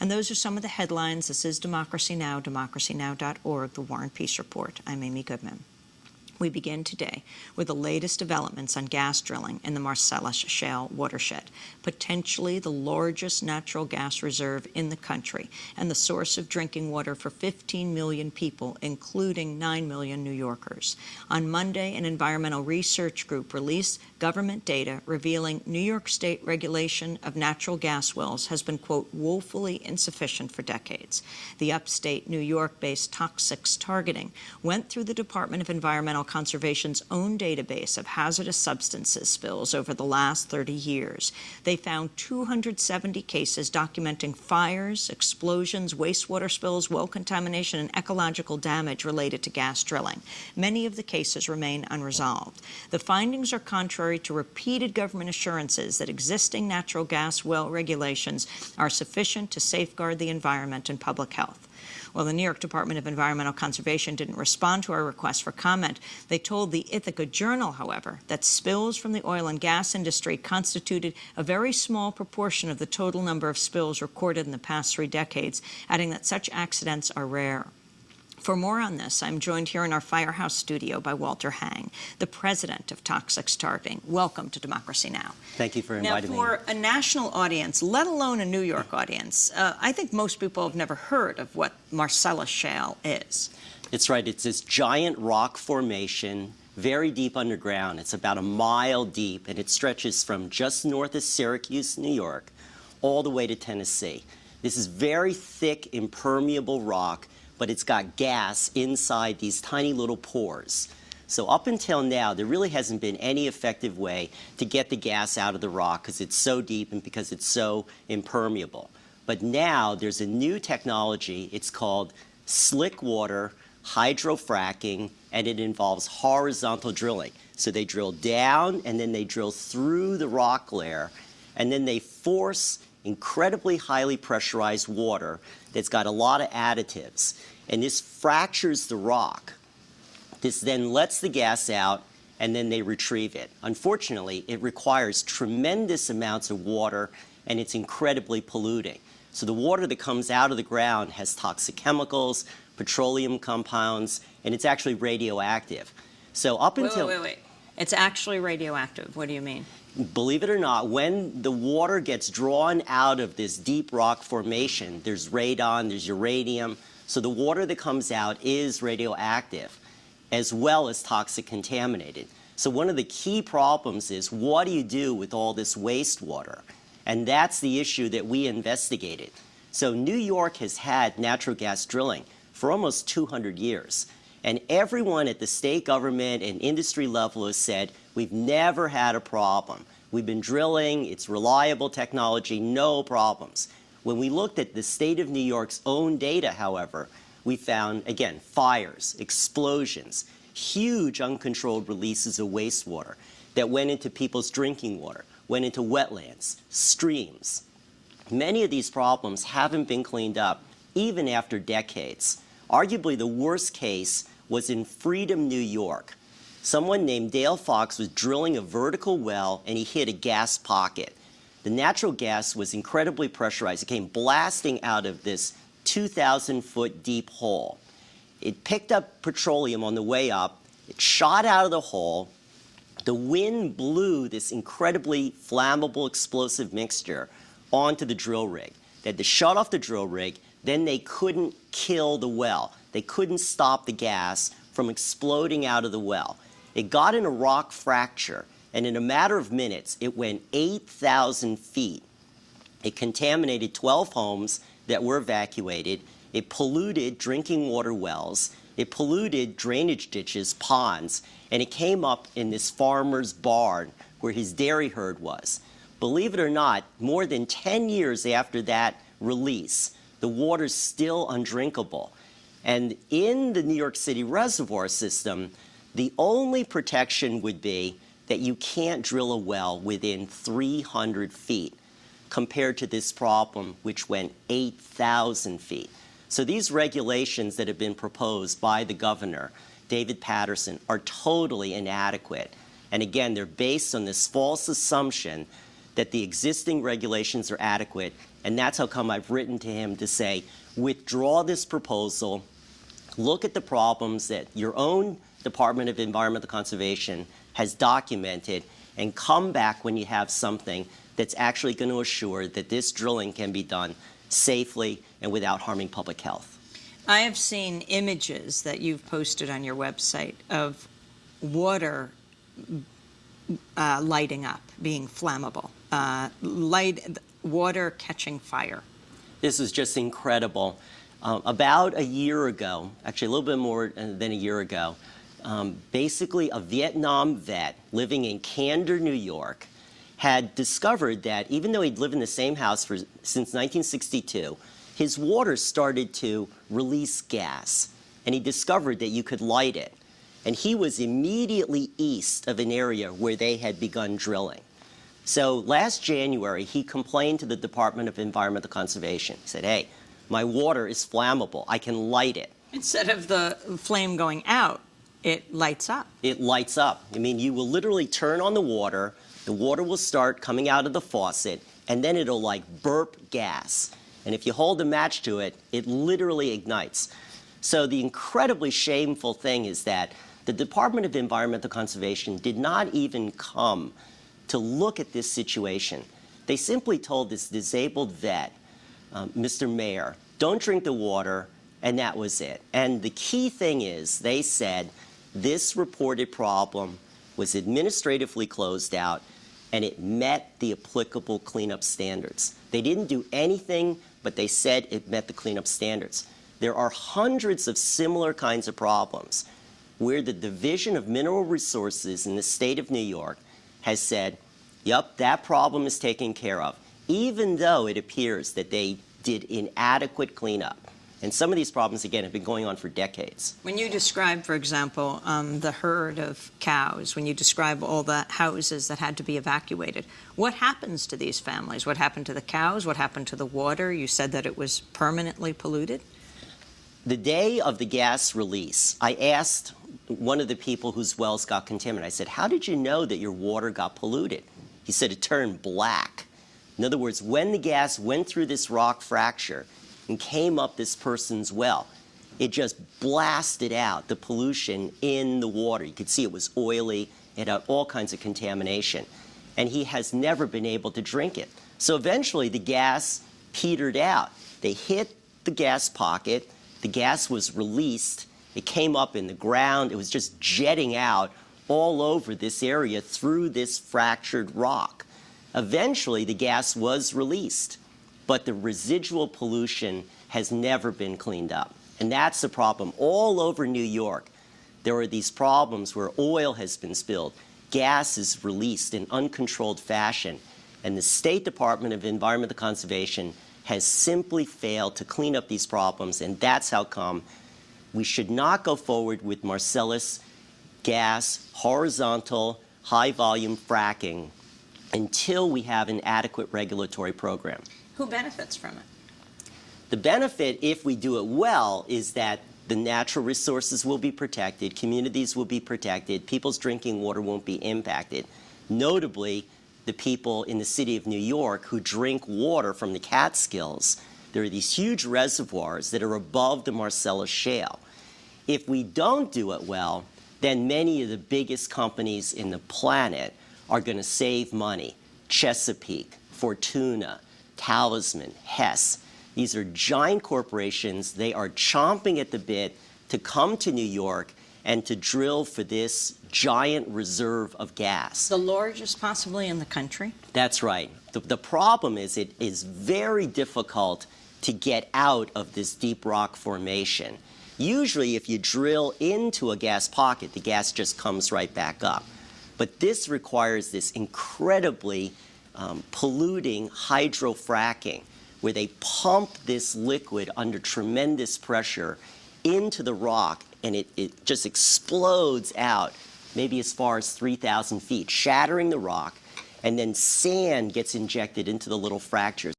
And those are some of the headlines. This is Democracy Now!, democracynow.org, The War and Peace Report. I'm Amy Goodman. We begin today with the latest developments on gas drilling in the Marcellus Shale watershed, potentially the largest natural gas reserve in the country and the source of drinking water for 15 million people, including 9 million New Yorkers. On Monday, an environmental research group released government data revealing New York State regulation of natural gas wells has been, quote, woefully insufficient for decades. The upstate New York-based toxics targeting went through the Department of Environmental Conservation's own database of hazardous substances spills over the last 30 years. They found 270 cases documenting fires, explosions, wastewater spills, well contamination, and ecological damage related to gas drilling. Many of the cases remain unresolved. The findings are contrary to repeated government assurances that existing natural gas well regulations are sufficient to safeguard the environment and public health. Well, the New York Department of Environmental Conservation didn't respond to our request for comment. They told the Ithaca Journal, however, that spills from the oil and gas industry constituted a very small proportion of the total number of spills recorded in the past 3 decades, adding that such accidents are rare. For more on this, I'm joined here in our Firehouse studio by Walter Hang, the president of Toxics Targeting. Welcome to Democracy Now! Thank you for inviting me. Now, for a national audience, let alone a New York audience, I think most people have never heard of what Marcellus Shale is. It's right. It's this giant rock formation, very deep underground. It's about a mile deep, and it stretches from just north of Syracuse, New York, all the way to Tennessee. This is very thick, impermeable rock, but it's got gas inside these tiny little pores. So up until now, there really hasn't been any effective way to get the gas out of the rock because it's so deep and because it's so impermeable. But now there's a new technology. It's called slick water hydrofracking, and it involves horizontal drilling. So they drill down, and then they drill through the rock layer, and then they force incredibly highly pressurized water that's got a lot of additives. And this fractures the rock. This then lets the gas out, and then they retrieve it. Unfortunately, it requires tremendous amounts of water, and it's incredibly polluting. So the water that comes out of the ground has toxic chemicals, petroleum compounds, and it's actually radioactive. So up until... Wait. It's actually radioactive. What do you mean? Believe it or not, when the water gets drawn out of this deep rock formation, there's radon, there's uranium. So the water that comes out is radioactive, as well as toxic contaminated. So one of the key problems is, what do you do with all this wastewater? And that's the issue that we investigated. So New York has had natural gas drilling for almost 200 years. And everyone at the state government and industry level has said, we've never had a problem. We've been drilling, it's reliable technology, no problems. When we looked at the state of New York's own data, however, we found, again, fires, explosions, huge uncontrolled releases of wastewater that went into people's drinking water, went into wetlands, streams. Many of these problems haven't been cleaned up, even after decades. Arguably, the worst case was in Freedom, New York. Someone named Dale Fox was drilling a vertical well, and he hit a gas pocket. The natural gas was incredibly pressurized. It came blasting out of this 2,000-foot deep hole. It picked up petroleum on the way up. It shot out of the hole. The wind blew this incredibly flammable, explosive mixture onto the drill rig. They had to shut off the drill rig. Then they couldn't kill the well. They couldn't stop the gas from exploding out of the well. It got in a rock fracture, and in a matter of minutes, it went 8,000 feet. It contaminated 12 homes that were evacuated. It polluted drinking water wells. It polluted drainage ditches, ponds, and it came up in this farmer's barn where his dairy herd was. Believe it or not, more than 10 years after that release, the water's still undrinkable. And in the New York City reservoir system, the only protection would be that you can't drill a well within 300 feet, compared to this problem, which went 8,000 feet. So these regulations that have been proposed by the governor, David Paterson, are totally inadequate. And again, they're based on this false assumption that the existing regulations are adequate And that's how come I've written to him to say, withdraw this proposal, look at the problems that your own Department of Environmental Conservation has documented, and come back when you have something that's actually going to assure that this drilling can be done safely and without harming public health. I have seen images that you've posted on your website of water lighting up, being flammable, water catching fire. This is just incredible. About a year ago, actually a little bit more than a year ago, basically a Vietnam vet living in Candor, New York, had discovered that even though he'd lived in the same house since 1962, his water started to release gas, and he discovered that you could light it. And he was immediately east of an area where they had begun drilling. So last January, he complained to the Department of Environmental Conservation. He said, hey, my water is flammable. I can light it. Instead of the flame going out, it lights up. It lights up. I mean, you will literally turn on the water will start coming out of the faucet, and then it'll like burp gas. And if you hold a match to it, it literally ignites. So the incredibly shameful thing is that the Department of Environmental Conservation did not even come to look at this situation. They simply told this disabled vet, Mr. Mayor, don't drink the water, and that was it. And the key thing is, they said this reported problem was administratively closed out, and it met the applicable cleanup standards. They didn't do anything, but they said it met the cleanup standards. There are hundreds of similar kinds of problems where the Division of Mineral Resources in the state of New York has said, yep, that problem is taken care of, even though it appears that they did inadequate cleanup. And some of these problems, again, have been going on for decades. When you describe, for example, the herd of cows, when you describe all the houses that had to be evacuated, what happens to these families? What happened to the cows? What happened to the water? You said that it was permanently polluted? The day of the gas release, I asked one of the people whose wells got contaminated, I said, how did you know that your water got polluted? He said it turned black. In other words, when the gas went through this rock fracture and came up this person's well, it just blasted out the pollution in the water. You could see it was oily, it had all kinds of contamination. And he has never been able to drink it. So eventually the gas petered out. They hit the gas pocket, the gas was released, it came up in the ground, it was just jetting out all over this area through this fractured rock. Eventually the gas was released, but the residual pollution has never been cleaned up. And that's the problem. All over New York, there are these problems where oil has been spilled, gas is released in uncontrolled fashion, and the State Department of Environmental Conservation has simply failed to clean up these problems, and that's how come we should not go forward with Marcellus gas, horizontal, high-volume fracking until we have an adequate regulatory program. Who benefits from it? The benefit, if we do it well, is that the natural resources will be protected, communities will be protected, people's drinking water won't be impacted. Notably, the people in the city of New York who drink water from the Catskills, there are these huge reservoirs that are above the Marcellus Shale. If we don't do it well, then many of the biggest companies in the planet are going to save money. Chesapeake, Fortuna, Talisman, Hess. These are giant corporations. They are chomping at the bit to come to New York and to drill for this giant reserve of gas. The largest possibly in the country? That's right. The problem is it is very difficult to get out of this deep rock formation. Usually if you drill into a gas pocket, the gas just comes right back up. But this requires this incredibly polluting hydrofracking, where they pump this liquid under tremendous pressure into the rock, and it just explodes out maybe as far as 3,000 feet, shattering the rock, and then sand gets injected into the little fractures.